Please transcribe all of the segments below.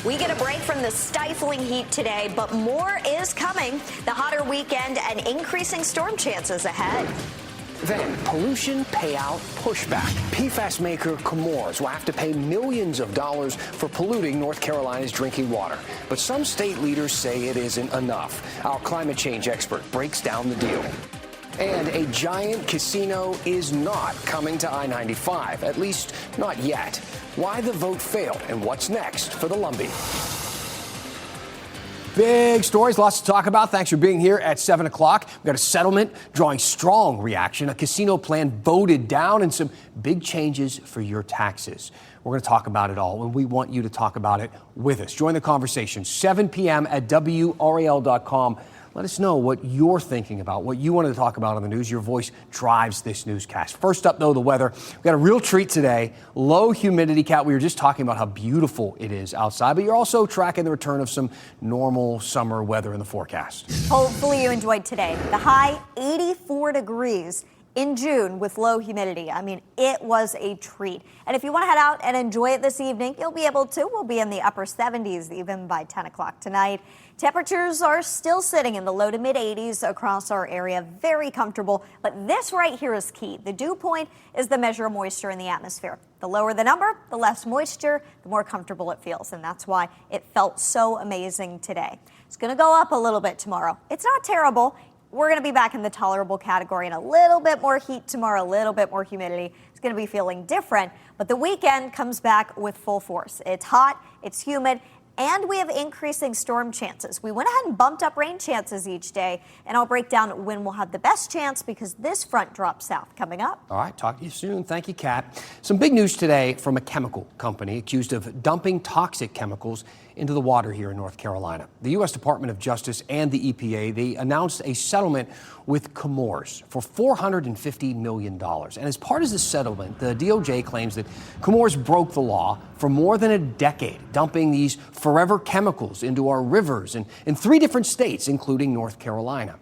We get a break from the stifling heat today, but more is coming. The hotter weekend and increasing storm chances ahead. Then, pollution payout pushback. PFAS maker Chemours will have to pay millions of dollars for polluting North Carolina's drinking water. But some state leaders say it isn't enough. Our climate change expert breaks down the deal. And a giant casino is not coming to I-95, at least not yet. Why the vote failed and what's next for the Lumbee. Big stories, lots to talk about. Thanks for being here at 7 o'clock. We've got a settlement drawing strong reaction, a casino plan voted down, and some big changes for your taxes. We're going to talk about it all, and we want you to talk about it with us. Join the conversation, 7 p.m. at WRAL.com. Let us know what you're thinking about, what you want to talk about on the news. Your voice drives this newscast. First up, though, the weather. We've got a real treat today. Low humidity, Kat. We were just talking about how beautiful it is outside, but you're also tracking the return of some normal summer weather in the forecast. Hopefully you enjoyed today. The high 84 degrees in June with low humidity. I mean, it was a treat. And if you want to head out and enjoy it this evening, you'll be able to. We'll be in the upper 70s even by 10 o'clock tonight. Temperatures are still sitting in the low to mid 80s across our area. Very comfortable. But this right here is key. The dew point is the measure of moisture in the atmosphere. The lower the number, the less moisture, the more comfortable it feels. And that's why it felt so amazing today. It's going to go up a little bit tomorrow. It's not terrible. We're going to be back in the tolerable category, and a little bit more heat tomorrow, a little bit more humidity. It's going to be feeling different, but the weekend comes back with full force. It's hot, it's humid, and we have increasing storm chances. We went ahead and bumped up rain chances each day, and I'll break down when we'll have the best chance because this front drops south coming up. All right, talk to you soon. Thank you, Kat. Some big news today from a chemical company accused of dumping toxic chemicals into the water here in North Carolina. The U.S. Department of Justice and the EPA, they announced a settlement with Chemours for $450 million. And as part of this settlement, the DOJ claims that Chemours broke the law for more than a decade, dumping these forever chemicals into our rivers and in 3 different states, including North Carolina.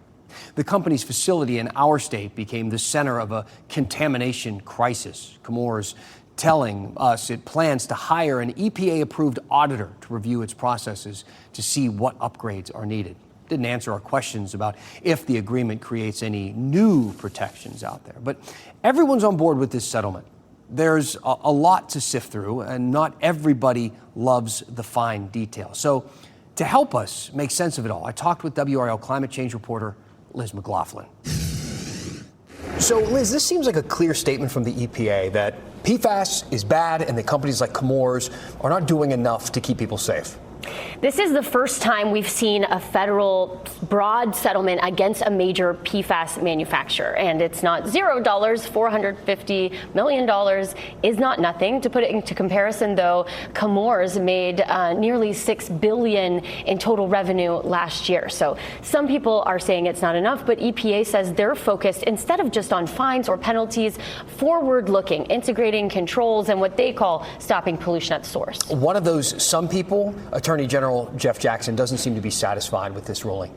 The company's facility in our state became the center of a contamination crisis. Chemours telling us it plans to hire an EPA-approved auditor to review its processes to see what upgrades are needed. Didn't answer our questions about if the agreement creates any new protections out there. But everyone's on board with this settlement. There's a lot to sift through, and not everybody loves the fine details. So to help us make sense of it all, I talked with WRAL climate change reporter Liz McLaughlin. So, Liz, this seems like a clear statement from the EPA that PFAS is bad and that companies like Chemours are not doing enough to keep people safe. This is the first time we've seen a federal broad settlement against a major PFAS manufacturer. And it's not $0. $450 million is not nothing. To put it into comparison, though, Chemours made nearly $6 billion in total revenue last year. So some people are saying it's not enough, but EPA says they're focused, instead of just on fines or penalties, forward-looking, integrating controls and what they call stopping pollution at source. One of those some people, Attorney General Jeff Jackson, doesn't seem to be satisfied with this ruling.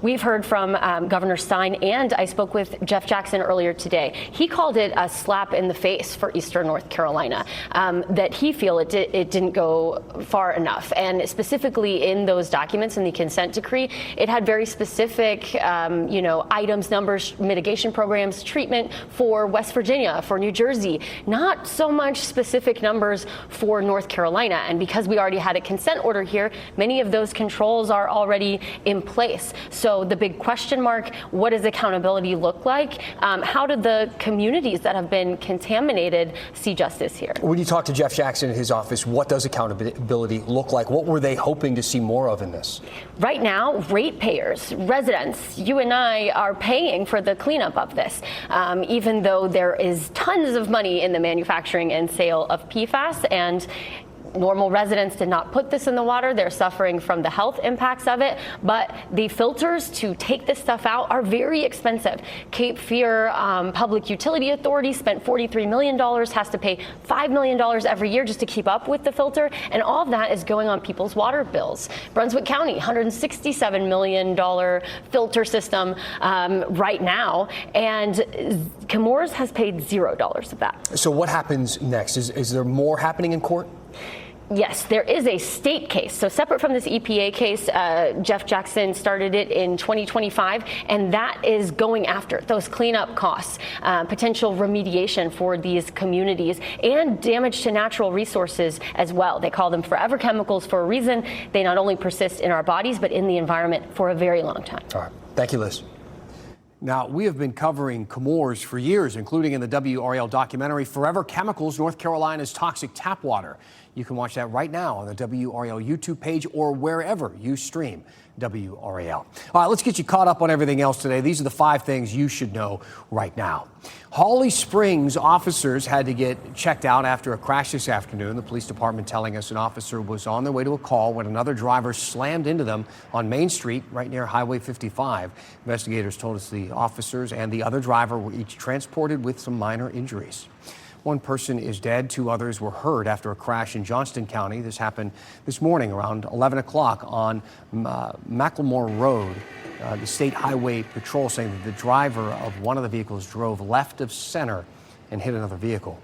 We've heard from Governor Stein, and I spoke with Jeff Jackson earlier today. He called it a slap in the face for Eastern North Carolina, that he feel it didn't go far enough. And specifically in those documents in the consent decree, it had very specific, items, numbers, mitigation programs, treatment for West Virginia, for New Jersey, not so much specific numbers for North Carolina. And because we already had a consent order here, many of those controls are already in place. So the big question mark, what does accountability look like? How did the communities that have been contaminated see justice here? When you talk to Jeff Jackson in his office, what does accountability look like? What were they hoping to see more of in this? Right now, ratepayers, residents, you and I are paying for the cleanup of this, even though there is tons of money in the manufacturing and sale of PFAS, and normal residents did not put this in the water. They're suffering from the health impacts of it, but the filters to take this stuff out are very expensive. Cape Fear Public Utility Authority spent $43 million, has to pay $5 million every year just to keep up with the filter, and all of that is going on people's water bills. Brunswick County, $167 million filter system right now, and Chemours has paid $0 of that. So what happens next? Is there more happening in court? Yes, there is a state case. So separate from this EPA case, Jeff Jackson started it in 2025, and that is going after those cleanup costs, potential remediation for these communities, and damage to natural resources as well. They call them forever chemicals for a reason. They not only persist in our bodies, but in the environment for a very long time. All right. Thank you, Liz. Now, we have been covering Chemours for years, including in the WRAL documentary, Forever Chemicals, North Carolina's Toxic Tap Water. You can watch that right now on the WRAL YouTube page or wherever you stream WRAL. All right, let's get you caught up on everything else today. These are the 5 things you should know right now. Holly Springs officers had to get checked out after a crash this afternoon. The police department telling us an officer was on their way to a call when another driver slammed into them on Main Street right near Highway 55. Investigators told us the officers and the other driver were each transported with some minor injuries. One person is dead. 2 others were hurt after a crash in Johnston County. This happened this morning around 11 o'clock on Macklemore Road. The State Highway Patrol saying that the driver of one of the vehicles drove left of center and hit another vehicle.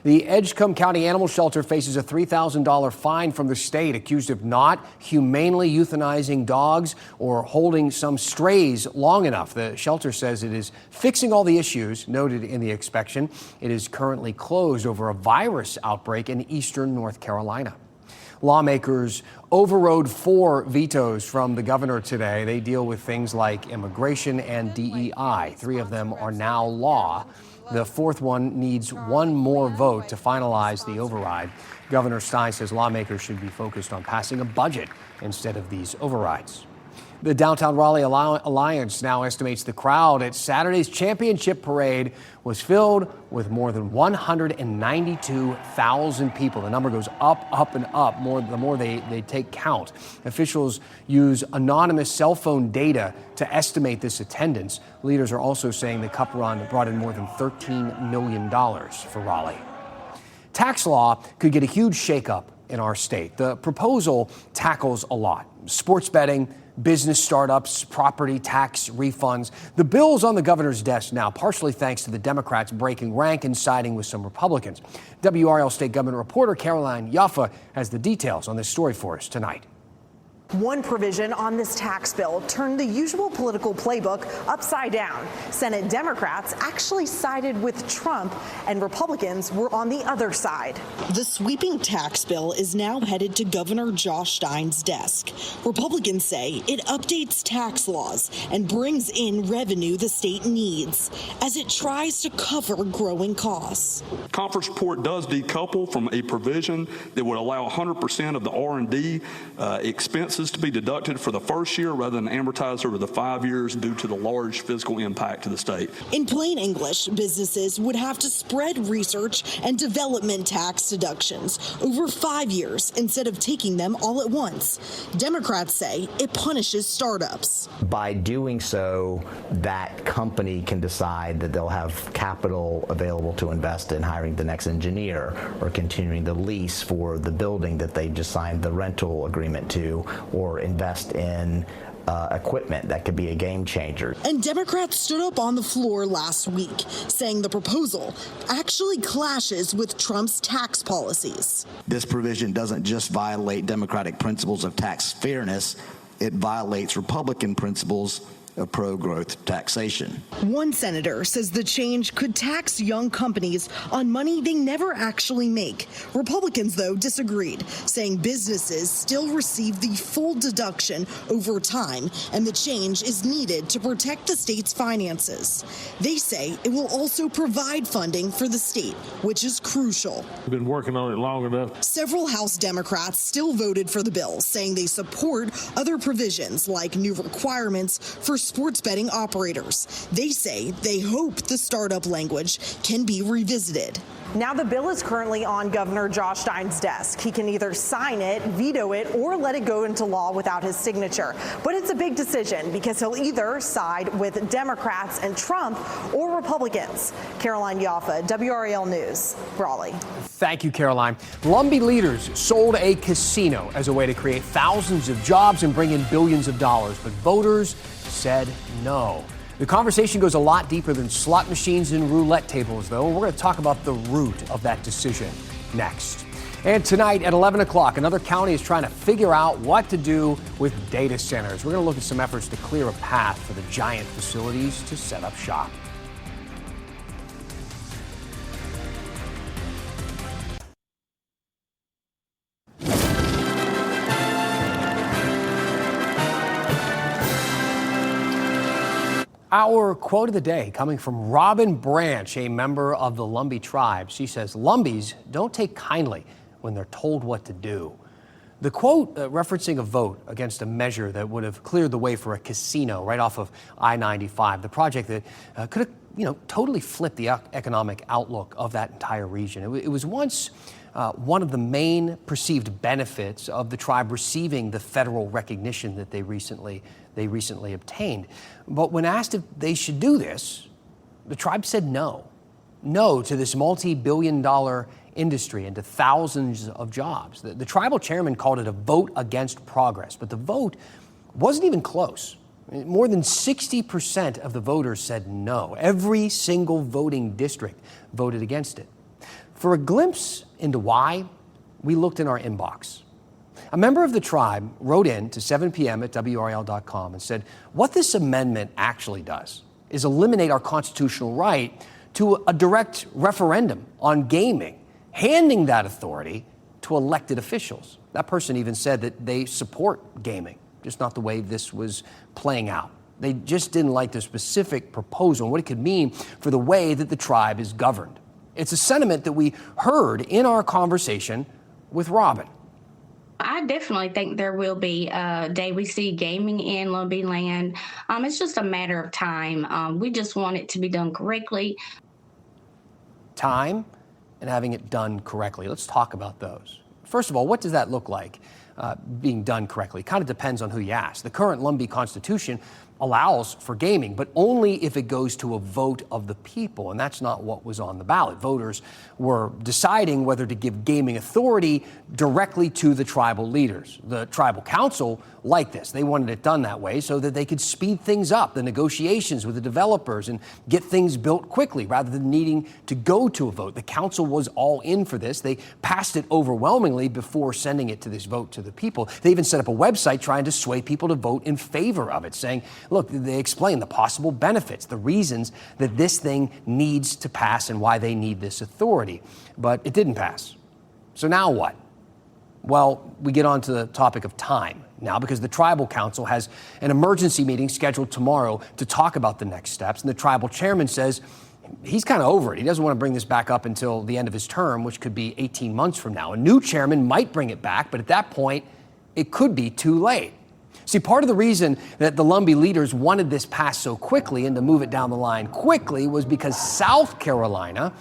The Edgecombe County Animal Shelter faces a $3,000 fine from the state, accused of not humanely euthanizing dogs or holding some strays long enough. The shelter says it is fixing all the issues noted in the inspection. It is currently closed over a virus outbreak in eastern North Carolina. Lawmakers overrode 4 vetoes from the governor today. They deal with things like immigration and DEI. 3 of them are now law. The 4th one needs 1 more vote to finalize the override. Governor Stein says lawmakers should be focused on passing a budget instead of these overrides. The Downtown Raleigh Alliance now estimates the crowd at Saturday's championship parade was filled with more than 192,000 people. The number goes up, up, and up the more they take count. Officials use anonymous cell phone data to estimate this attendance. Leaders are also saying the Cup Run brought in more than $13 million for Raleigh. Tax law could get a huge shakeup in our state. The proposal tackles a lot: sports betting, business startups, property tax refunds. The bill's on the governor's desk now, partially thanks to the Democrats breaking rank and siding with some Republicans. WRAL State Government reporter Caroline Yaffa has the details on this story for us tonight. One provision on this tax bill turned the usual political playbook upside down. Senate Democrats actually sided with Trump, and Republicans were on the other side. The sweeping tax bill is now headed to Governor Josh Stein's desk. Republicans say it updates tax laws and brings in revenue the state needs as it tries to cover growing costs. Conference report does decouple from a provision that would allow 100% of the R&D expenses to be deducted for the first year rather than amortized over the 5 years due to the large fiscal impact to the state. In plain English, businesses would have to spread research and development tax deductions over 5 years instead of taking them all at once. Democrats say it punishes startups. By doing so, that company can decide that they'll have capital available to invest in hiring the next engineer or continuing the lease for the building that they just signed the rental agreement to, or invest in equipment that could be a game changer. And Democrats stood up on the floor last week, saying the proposal actually clashes with Trump's tax policies. This provision doesn't just violate Democratic principles of tax fairness, it violates Republican principles of pro-growth taxation. One senator says the change could tax young companies on money they never actually make. Republicans, though, disagreed, saying businesses still receive the full deduction over time, and the change is needed to protect the state's finances. They say it will also provide funding for the state, which is crucial. We've been working on it long enough. Several House Democrats still voted for the bill, saying they support other provisions like new requirements for sports betting operators. They say they hope the startup language can be revisited. Now the bill is currently on Governor Josh Stein's desk. He can either sign it, veto it, or let it go into law without his signature. But it's a big decision because he'll either side with Democrats and Trump or Republicans. Caroline Yaffa, WRAL News, Raleigh. Thank you, Caroline. Lumbee leaders sold a casino as a way to create thousands of jobs and bring in billions of dollars, but voters said no. The conversation goes a lot deeper than slot machines and roulette tables, though. We're going to talk about the root of that decision next. And tonight at 11 o'clock, another county is trying to figure out what to do with data centers. We're going to look at some efforts to clear a path for the giant facilities to set up shop. Our quote of the day coming from Robin Branch, a member of the Lumbee tribe. She says, "Lumbees don't take kindly when they're told what to do." The quote referencing a vote against a measure that would have cleared the way for a casino right off of I-95, the project that could have totally flipped the economic outlook of that entire region. It was once one of the main perceived benefits of the tribe receiving the federal recognition that they recently obtained. But when asked if they should do this, the tribe said no. No to this multi-billion-dollar industry and to thousands of jobs. The tribal chairman called it a vote against progress, but the vote wasn't even close. More than 60% of the voters said no. Every single voting district voted against it. For a glimpse into why, we looked in our inbox. A member of the tribe wrote in to 7 p.m. at WRAL.com and said, what this amendment actually does is eliminate our constitutional right to a direct referendum on gaming, handing that authority to elected officials. That person even said that they support gaming, just not the way this was playing out. They just didn't like the specific proposal and what it could mean for the way that the tribe is governed. It's a sentiment that we heard in our conversation with Robin. I definitely think there will be a day we see gaming in Lumbee land. It's just a matter of time. We just want it to be done correctly. Time and having it done correctly. Let's talk about those. First of all, what does that look like, being done correctly? It kind of depends on who you ask. The current Lumbee Constitution allows for gaming, but only if it goes to a vote of the people, and that's not what was on the ballot. Voters were deciding whether to give gaming authority directly to the tribal leaders. The tribal council liked this. They wanted it done that way so that they could speed things up, the negotiations with the developers, and get things built quickly rather than needing to go to a vote. The council was all in for this. They passed it overwhelmingly before sending it to this vote to the people. They even set up a website trying to sway people to vote in favor of it, saying, look, they explain the possible benefits, the reasons that this thing needs to pass and why they need this authority. But it didn't pass. So now what? Well, we get on to the topic of time now because the tribal council has an emergency meeting scheduled tomorrow to talk about the next steps. And the tribal chairman says he's kind of over it. He doesn't want to bring this back up until the end of his term, which could be 18 months from now. A new chairman might bring it back, but at that point, it could be too late. See, part of the reason that the Lumbee leaders wanted this passed so quickly and to move it down the line quickly was because South Carolina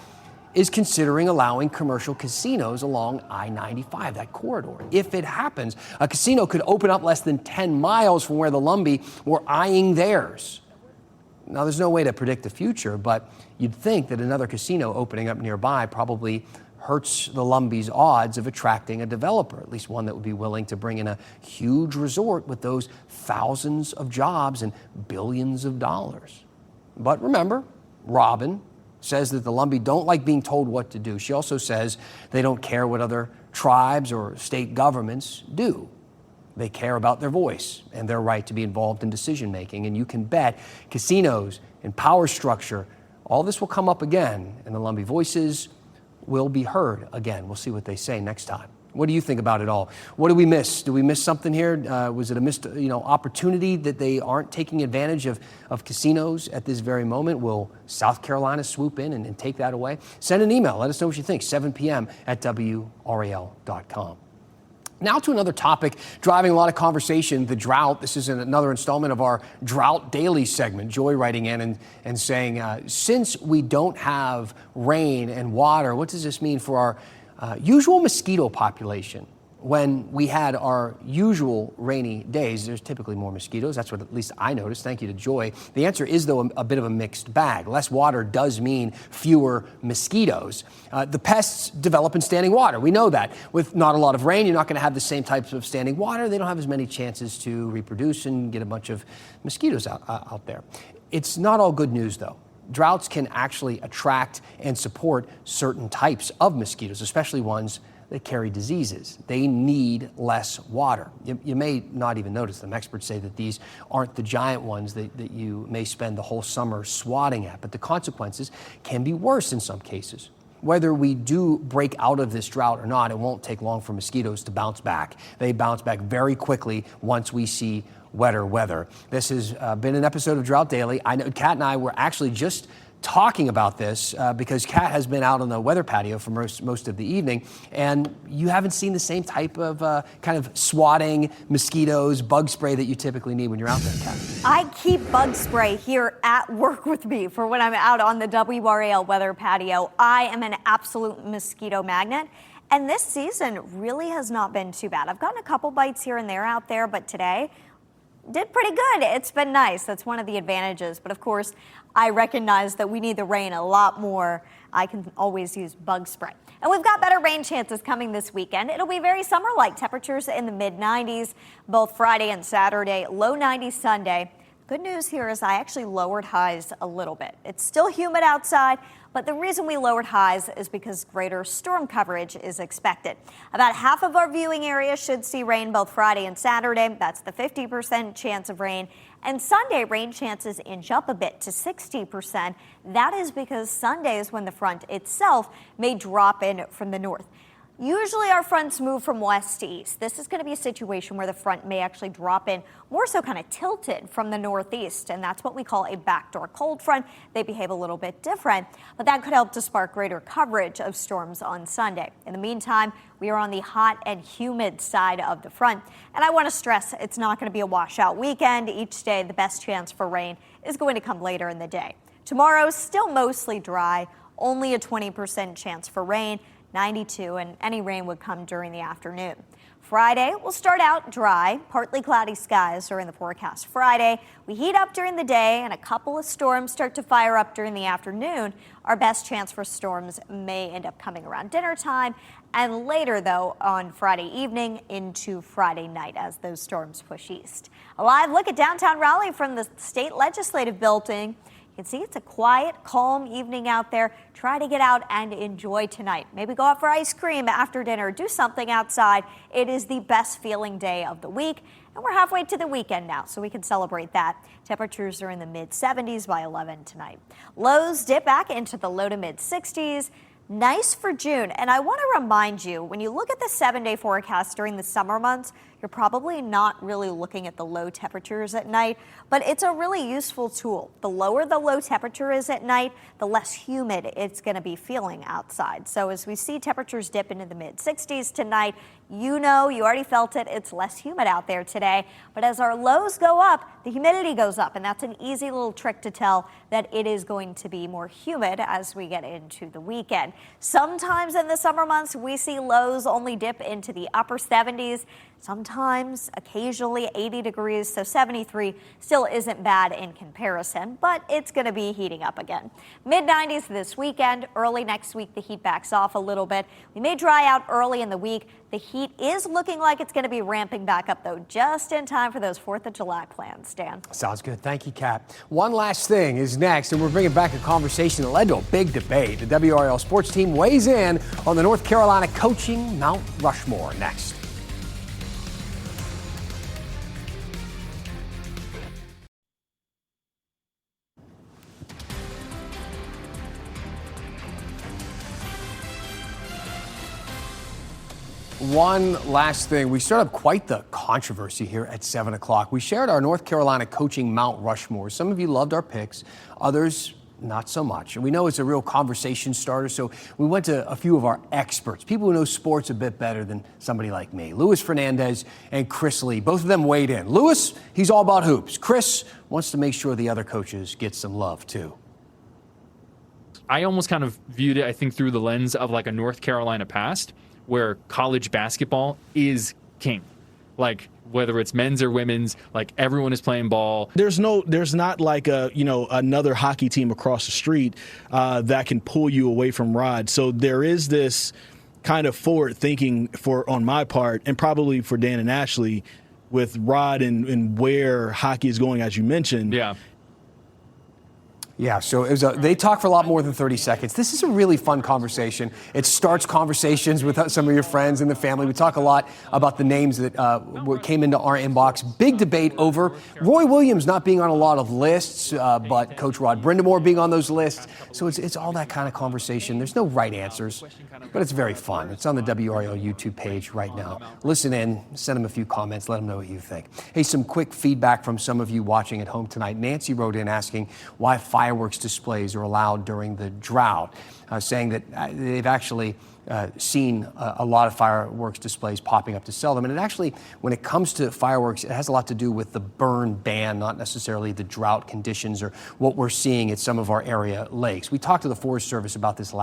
is considering allowing commercial casinos along I-95, that corridor. If it happens, a casino could open up less than 10 miles from where the Lumbee were eyeing theirs. Now, there's no way to predict the future, but you'd think that another casino opening up nearby probably hurts the Lumbee's odds of attracting a developer, at least one that would be willing to bring in a huge resort with those thousands of jobs and billions of dollars. But remember, Robin says that the Lumbee don't like being told what to do. She also says they don't care what other tribes or state governments do. They care about their voice and their right to be involved in decision making. And you can bet casinos and power structure, all this will come up again, and the Lumbee voices will be heard again. We'll see what they say next time. What do you think about it all? What did we miss? Did we miss something here? Was it a missed opportunity that they aren't taking advantage of casinos at this very moment? Will South Carolina swoop in and take that away? Send an email. Let us know what you think. 7 p.m. at WRAL.com. Now to another topic driving a lot of conversation, the drought. This is another installment of our Drought Daily segment. Joy writing in and saying, since we don't have rain and water, what does this mean for our usual mosquito population? When we had our usual rainy days, there's typically more mosquitoes. That's what at least I noticed. Thank you to Joy. The answer is, though, a bit of a mixed bag. Less water does mean fewer mosquitoes. The pests develop in standing water. We know that. With not a lot of rain, you're not going to have the same types of standing water. They don't have as many chances to reproduce and get a bunch of mosquitoes out there. It's not all good news, though. droughts can actually attract and support certain types of mosquitoes, especially ones that carry diseases. They need less water. You may not even notice them. Experts say that these aren't the giant ones that you may spend the whole summer swatting at, but the consequences can be worse in some cases. Whether we do break out of this drought or not, it won't take long for mosquitoes to bounce back. They bounce back very quickly once we see wetter weather. This has been an episode of Drought Daily. I know Kat and I were actually just talking about this because Kat has been out on the weather patio for most of the evening, and you haven't seen the same type of kind of swatting, mosquitoes, bug spray that you typically need when you're out there, Kat. I keep bug spray here at work with me for when I'm out on the WRAL weather patio. I am an absolute mosquito magnet. And this season really has not been too bad. I've gotten a couple bites here and there out there, but today did pretty good. It's been nice. That's one of the advantages. But of course, I recognize that we need the rain a lot more. I can always use bug spray. And we've got better rain chances coming this weekend. It'll be very summer-like. Temperatures in the mid-90s both Friday and Saturday, low 90s Sunday. Good news here is I actually lowered highs a little bit. It's still humid outside, but the reason we lowered highs is because greater storm coverage is expected. About half of our viewing area should see rain both Friday and Saturday. That's the 50% chance of rain. And Sunday, rain chances inch up a bit to 60%. That is because Sunday is when the front itself may drop in from the north. Usually our fronts move from west to east. This is going to be a situation where the front may actually drop in more so kind of tilted from the northeast, and that's what we call a backdoor cold front. They behave a little bit different, but that could help to spark greater coverage of storms on Sunday. In the meantime, we are on the hot and humid side of the front, and I want to stress it's not going to be a washout weekend. Each day, the best chance for rain is going to come later in the day. Tomorrow, still mostly dry, only a 20% chance for rain. 92, and any rain would come during the afternoon. Friday will start out dry, partly cloudy skies are in the forecast Friday. We heat up during the day and a couple of storms start to fire up during the afternoon. Our best chance for storms may end up coming around dinner time and later, though, on Friday evening into Friday night as those storms push east. A live look at downtown Raleigh from the state legislative building. You can see it's a quiet, calm evening out there. Try to get out and enjoy tonight. Maybe go out for ice cream after dinner. Do something outside. It is the best feeling day of the week. And we're halfway to the weekend now, so we can celebrate that. Temperatures are in the mid-70s by 11 tonight. Lows dip back into the low to mid-60s. Nice for June. And I want to remind you, when you look at the 7-day forecast during the summer months, you're probably not really looking at the low temperatures at night, but it's a really useful tool. The lower the low temperature is at night, the less humid it's going to be feeling outside. So as we see temperatures dip into the mid-60s tonight, you know, you already felt it, it's less humid out there today. But as our lows go up, the humidity goes up, and that's an easy little trick to tell that it is going to be more humid as we get into the weekend. Sometimes in the summer months, we see lows only dip into the upper 70s. Sometimes, occasionally 80 degrees, so 73 still isn't bad in comparison, but it's going to be heating up again. Mid-90s this weekend, early next week the heat backs off a little bit. We may dry out early in the week. The heat is looking like it's going to be ramping back up, though, just in time for those 4th of July plans. Dan? Sounds good. Thank you, Kat. One last thing is next, and we're bringing back a conversation that led to a big debate. The WRAL sports team weighs in on the North Carolina coaching Mount Rushmore next. One last thing. We started up quite the controversy here at 7 o'clock. We shared our North Carolina coaching Mount Rushmore. Some of you loved our picks, others not so much. And we know it's a real conversation starter, so we went to a few of our experts, people who know sports a bit better than somebody like me. Luis Fernandez and Chris Lee, both of them weighed in. Luis, he's all about hoops. Chris wants to make sure the other coaches get some love, too. I almost kind of viewed it, I think, through the lens of like a North Carolina past, where college basketball is king. Like, whether it's men's or women's, like everyone is playing ball. There's not like another hockey team across the street that can pull you away from Rod. So there is this kind of forward thinking on my part, and probably for Dan and Ashley, with Rod and where hockey is going, as you mentioned. Yeah. Yeah, so it was they talk for a lot more than 30 seconds. This is a really fun conversation. It starts conversations with some of your friends and the family. We talk a lot about the names that came into our inbox. Big debate over Roy Williams not being on a lot of lists, but Coach Rod Brindamore being on those lists. So it's all that kind of conversation. There's no right answers, but it's very fun. It's on the WRAL YouTube page right now. Listen in, send them a few comments, let them know what you think. Hey, some quick feedback from some of you watching at home tonight. Nancy wrote in asking why fireworks displays are allowed during the drought, saying that they've actually seen a lot of fireworks displays popping up to sell them. And it actually, when it comes to fireworks, it has a lot to do with the burn ban, not necessarily the drought conditions or what we're seeing at some of our area lakes. We talked to the Forest Service about this last